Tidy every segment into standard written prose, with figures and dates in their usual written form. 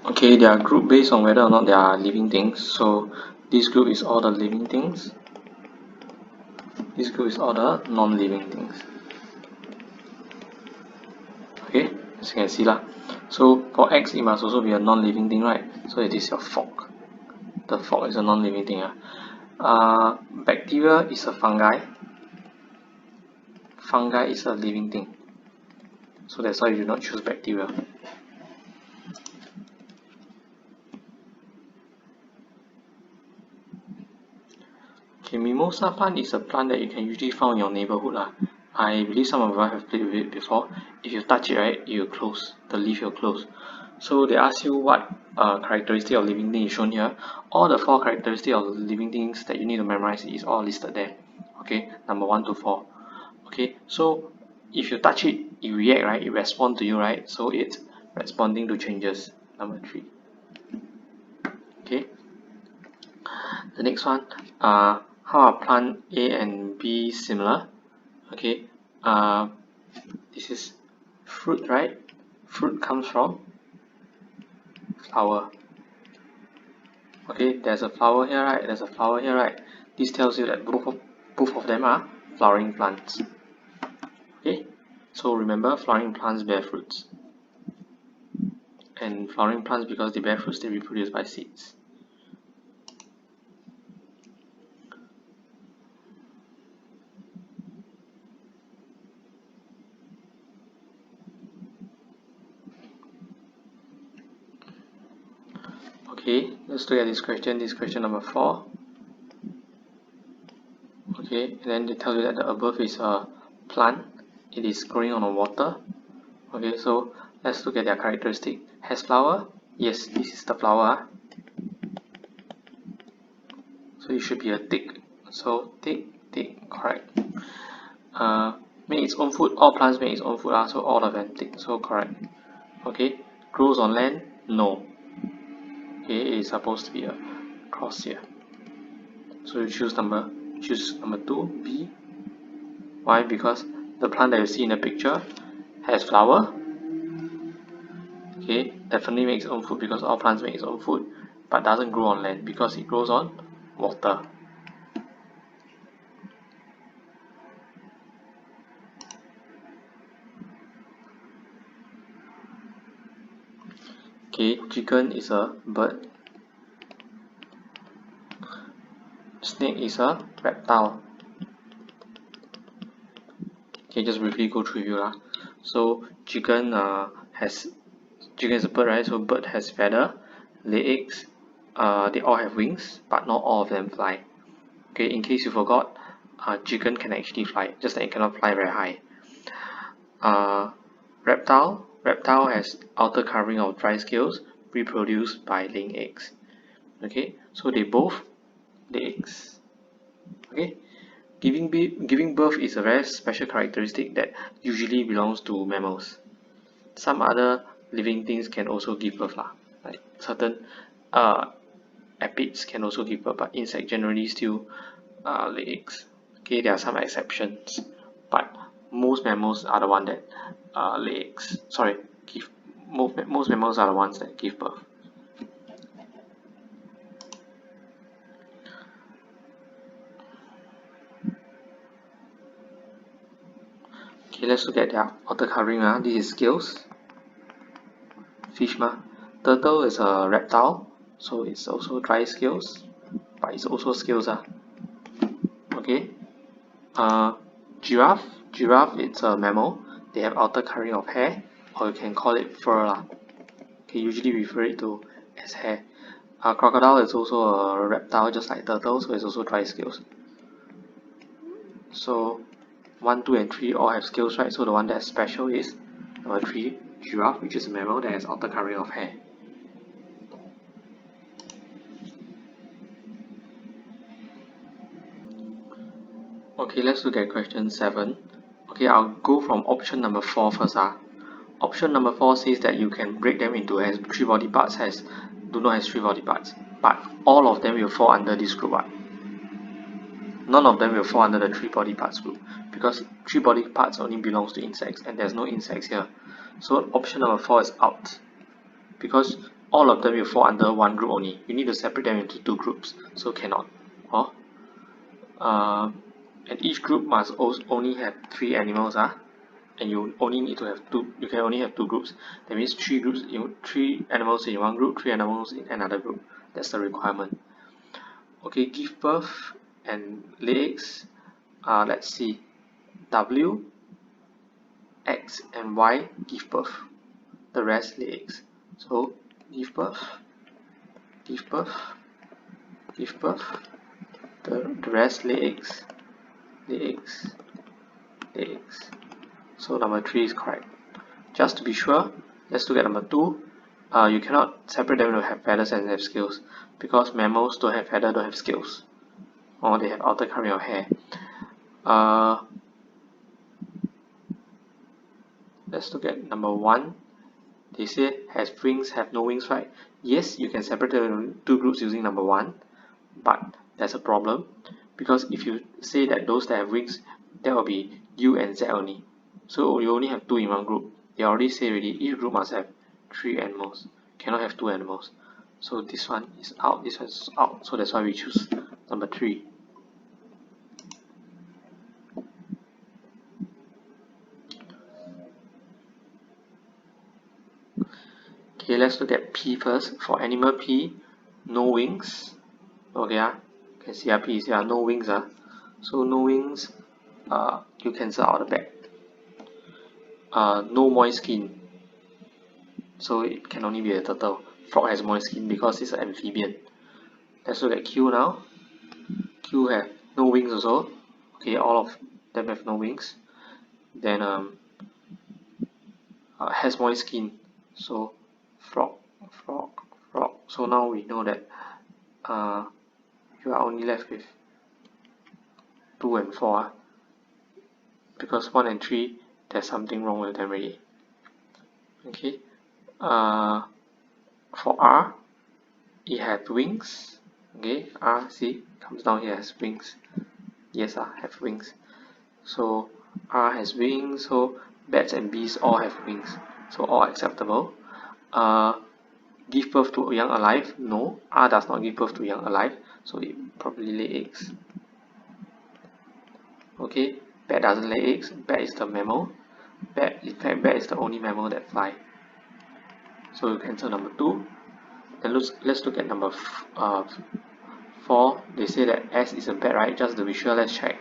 Okay, they are grouped based on whether or not they are living things. So this group is all the living things. This group is all the non-living things. Okay, as you can see lah. So for X, it must also be a non-living thing, right? So it is your fork. The fork is a non-living thing. Bacteria is a fungi. Fungi is a living thing. So that's why you do not choose bacteria. Okay, mimosa plant is a plant that you can usually find in your neighborhood lah. I believe some of you have played with it before. If you touch it, right, it will close. The leaf will close. So they ask you what characteristic of living thing is shown here. All the 4 characteristics of living things that you need to memorize is all listed there. Okay, number 1 to 4. Okay, so if you touch it, it react, right? It responds to you, right? So it's responding to changes. Number 3. Okay. The next one, how are plant A and B similar? Okay, this is fruit, right? Fruit comes from flower. Okay, there's a flower here, right? There's a flower here, right? This tells you that both of them are flowering plants. Okay, so remember, flowering plants bear fruits, and flowering plants, because they bear fruits, they reproduce by seeds. Okay, let's look at this question. This question number 4. Okay, and then they tell you that the above is a plant. It is growing on the water. Okay, so let's look at their characteristic. Has flower? Yes, this is the flower. So it should be a tick. So tick, correct. Make its own food. All plants make its own food. So all of them tick. So correct. Okay, grows on land? No. Okay, it is supposed to be a cross here. So you choose number 2, B. Why? Because the plant that you see in the picture has flower. Okay, definitely makes its own food because all plants make its own food, but doesn't grow on land because it grows on water. Okay, chicken is a bird. Snake is a reptile. Okay, just briefly go through you lah. So chicken is a bird, right? So bird has feather, lay eggs. They all have wings, but not all of them fly. Okay, in case you forgot, chicken can actually fly, just that it cannot fly very high. Reptile has outer covering of dry scales, reproduced by laying eggs. Okay, so they both lay eggs. Okay, giving birth is a very special characteristic that usually belongs to mammals. Some other living things can also give birth lah, like certain aphids can also give birth, but insects generally still lay eggs. Okay, there are some exceptions, but most mammals are the one that lay eggs. Sorry, most mammals are the ones that give birth. Okay, let's look at their outer covering. This is scales. Fish ma. Turtle is a reptile, so it's also dry scales, but it's also scales. Okay. Giraffe it's a mammal. They have outer covering of hair, or you can call it fur lah. Okay, usually refer it to as hair. Crocodile is also a reptile, just like turtle, so it's also dry scales. So 1, 2, and 3 all have scales, right? So the one that's special is number 3, giraffe, which is a mammal that has outer covering of hair. Okay, let's look at question 7. Okay, I'll go from option number 4 first. Option number 4 says that you can break them into as 3 body parts, do not have 3 body parts, but all of them will fall under this group. None of them will fall under the 3 body parts group because 3 body parts only belongs to insects and there's no insects here. So option number 4 is out because all of them will fall under one group only. You need to separate them into two groups, so cannot. Oh. And each group must also only have 3 animals, and you only need to have two. You can only have 2 groups. That means 3 groups, 3 animals in one group, 3 animals in another group. That's the requirement. Okay, give birth and lay eggs. Let's see. W, X, and Y give birth. The rest lay eggs. So give birth, give birth, give birth. The rest lay eggs, lay eggs, lay eggs. So number 3 is correct. Just to be sure, let's look at number 2. You cannot separate them to have feathers and have scales, because mammals don't have feathers, don't have scales, or they have outer covering of hair. Let's look at number 1. They say has wings, have no wings, right? Yes, you can separate them into 2 groups using number 1, but there's a problem, because if you say that those that have wings, that will be U and Z only. So you only have 2 in one group. They already say already, each group must have 3 animals, cannot have 2 animals. So this one is out, this one is out. So that's why we choose number 3. Okay, let's look at P first. For animal P, no wings. Okay, you can see P is no wings. So no wings, you cancel out the back. No moist skin, so it can only be a turtle. Frog has moist skin because it's an amphibian. Let's look at Q now. Q have no wings also. Okay, all of them have no wings. Then has moist skin, so frog, frog, frog. So now we know that you are only left with 2 and 4, because 1 and 3 there's something wrong with them already. Okay, for R, it has wings. Okay, R, see, comes down here, has wings. Yes, have wings. So R has wings, so bats and bees all have wings, so all acceptable. Give birth to young alive? No, R does not give birth to young alive, so it probably lay eggs. Okay, bat doesn't lay eggs. Bat is the mammal. In fact, bat is the only mammal that fly. So you cancel number 2. Then let's look at number 4. They say that S is a bat, right? Just to be sure, let's check.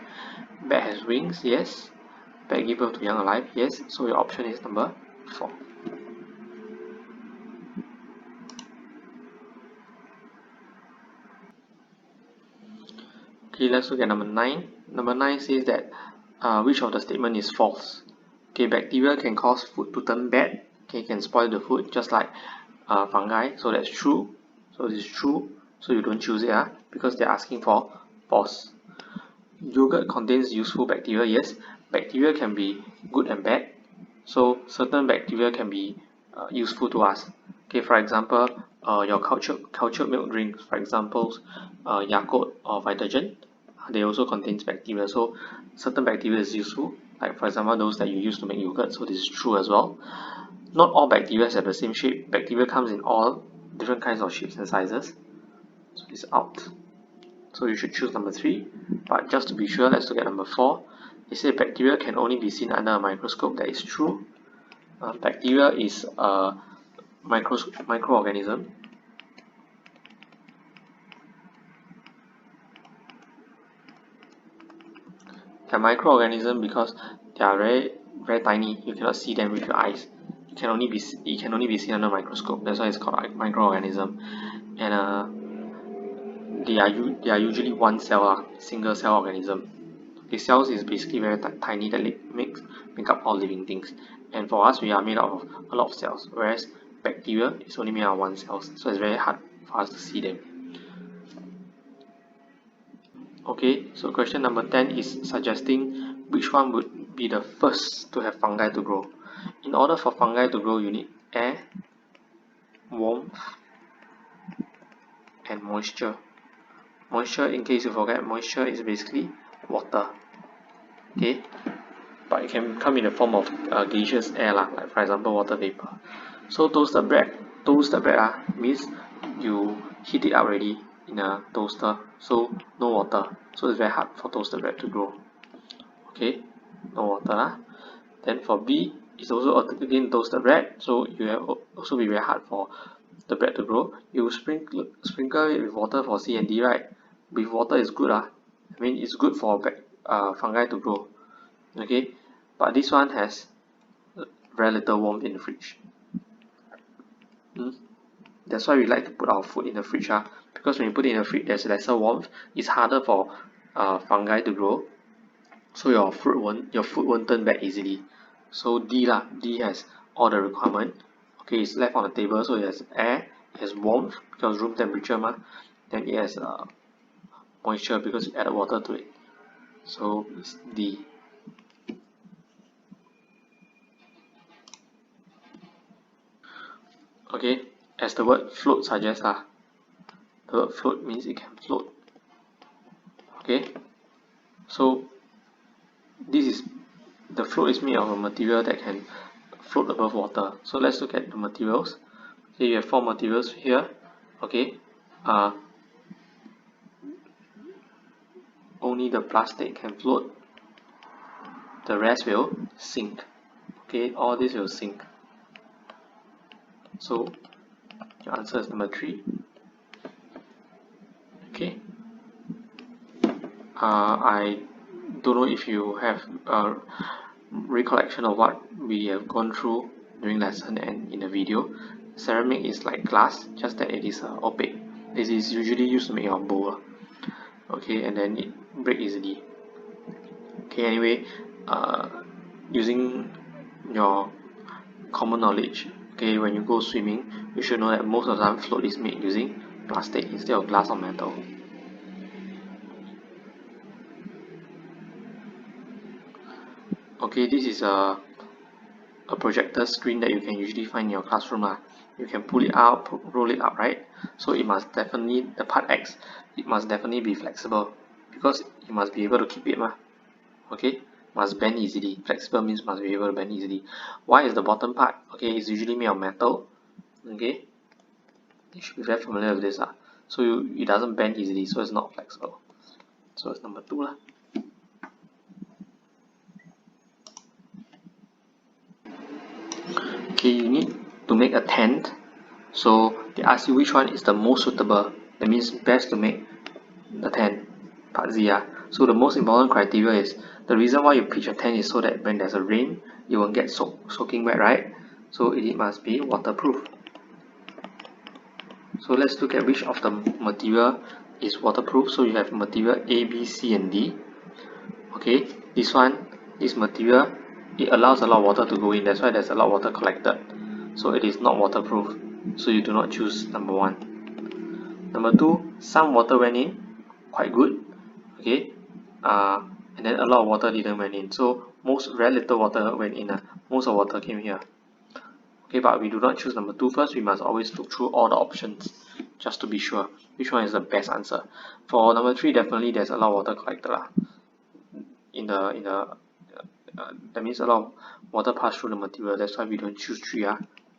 Bat has wings, yes. Bat give birth to young alive, yes. So your option is number 4. Okay, let's look at number 9. Number 9 says that which of the statement is false? Okay, bacteria can cause food to turn bad. Okay, can spoil the food, just like fungi. So that's true. So this is true. So you don't choose it, because they're asking for false. Yogurt contains useful bacteria. Yes, bacteria can be good and bad. So certain bacteria can be useful to us. Okay, for example, your cultured milk drinks, for example, Yakult or Vitagen, they also contains bacteria. So certain bacteria is useful, like for example those that you use to make yogurt. So this is true as well. Not all bacteria have the same shape. Bacteria comes in all different kinds of shapes and sizes. So it's out. So you should choose number 3. But just to be sure, let's look at number 4. They say bacteria can only be seen under a microscope. That is true. Bacteria is a microorganism. They're microorganism because they are very tiny. You cannot see them with your eyes. It can only be seen under a microscope. That's why it's called a microorganism. And they are usually one cell, single cell organism. The cells is basically very tiny that make up all living things. And for us, we are made up of a lot of cells, whereas bacteria is only made up of one cell. So it's very hard for us to see them. Okay, so question number 10 is suggesting which one would be the first to have fungi to grow. In order for fungi to grow, you need air, warmth, and moisture. Moisture, in case you forget, moisture is basically water. Okay, but it can come in the form of gaseous air, like for example water vapor. So toasted bread toast the bread means you heat it up already in a toaster, so no water, so it's very hard for toasted bread to grow. Okay, no water. Then for B, it's also again toasted bread, so you have also be very hard for the bread to grow. You sprinkle it with water for C and D, right? With water is good I mean it's good for fungi to grow. Okay, but this one has very little warmth in the fridge. That's why we like to put our food in the fridge because when you put it in the fridge there's lesser warmth, it's harder for fungi to grow, so your food won't turn bad easily. So D has all the requirement. Okay, it's left on the table, so it has air, it has warmth because room temperature then it has moisture because you added water to it, so it's D. Okay, as the word float suggests the word float means it can float. Okay, so this is the float is made of a material that can float above water. So let's look at the materials. Okay, you have 4 materials here. Okay, only the plastic can float, the rest will sink. Okay, all this will sink. So your answer is number 3. Okay, I don't know if you have a recollection of what we have gone through during lesson and in the video. Ceramic is like glass, just that it is opaque. This is usually used to make your bowl. Okay, and then it break easily. Okay, anyway, using your common knowledge, okay, when you go swimming, you should know that most of the time float is made using plastic instead of glass or metal. Okay, this is a projector screen that you can usually find in your classroom. You can pull it out, roll it up, right? So it must definitely, the part X, it must definitely be flexible because you must be able to keep it. Okay, must bend easily. Flexible means must be able to bend easily. Why is the bottom part? Okay, it's usually made of metal. Okay, you should be very familiar with this. So it doesn't bend easily, so it's not flexible. So it's number 2 . Okay, you need to make a tent. So they ask you which one is the most suitable. That means best to make the tent. Part Z. So the most important criteria is the reason why you pitch a tent is so that when there's a rain, you won't get soaking wet, right? So it must be waterproof. So let's look at which of the material is waterproof. So you have material A, B, C, and D. Okay, this material, it allows a lot of water to go in. That's why there's a lot of water collected. So it is not waterproof. So you do not choose number 1. Number 2, some water went in, quite good. Okay, and then a lot of water didn't went in. So very little water went in. Most of the water came here. Okay, but we do not choose number 2 first. We must always look through all the options just to be sure which one is the best answer. For number 3, definitely there's a lot of water collected that means a lot of water pass through the material. That's why we don't choose 3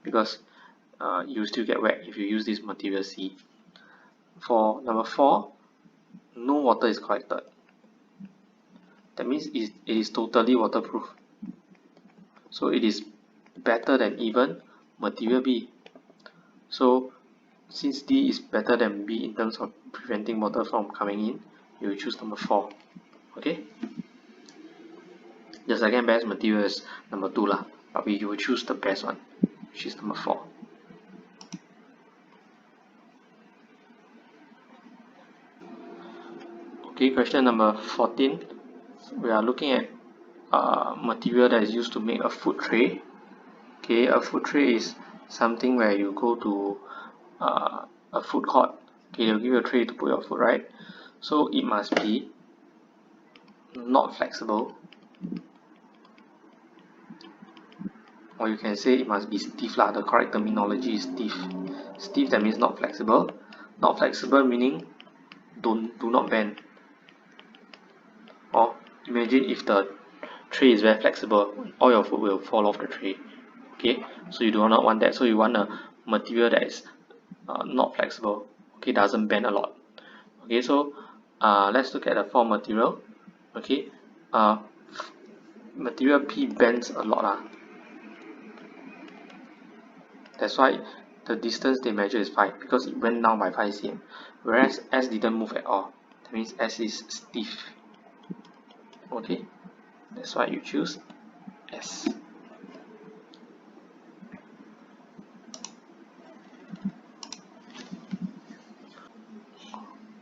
because you still get wet if you use this material C. For number 4, no water is collected. That means it is totally waterproof. So it is better than even material B. So since D is better than B in terms of preventing water from coming in, you will choose number 4. Okay. The second best material is number 2 but we will choose the best one, which is number 4. Okay, question number 14. We are looking at material that is used to make a food tray. Okay, a food tray is something where you go to a food court. Okay, they'll give you a tray to put your food, right? So it must be not flexible, or you can say it must be stiff The correct terminology is stiff. Stiff, that means not flexible. Not flexible meaning do not bend. Or imagine if the tray is very flexible, all your food will fall off the tray. Okay, so you do not want that. So you want a material that is not flexible, okay, doesn't bend a lot. Okay, so let's look at the fourth material. Okay, uh, material P bends a lot that's why the distance they measure is 5, because it went down by 5 cm, whereas S didn't move at all. That means S is stiff. Okay, that's why you choose S.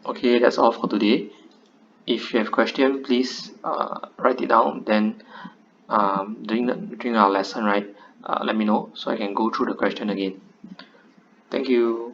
Okay, that's all for today. If you have question, please write it down. Then during our lesson, right, let me know so I can go through the question again. Thank you.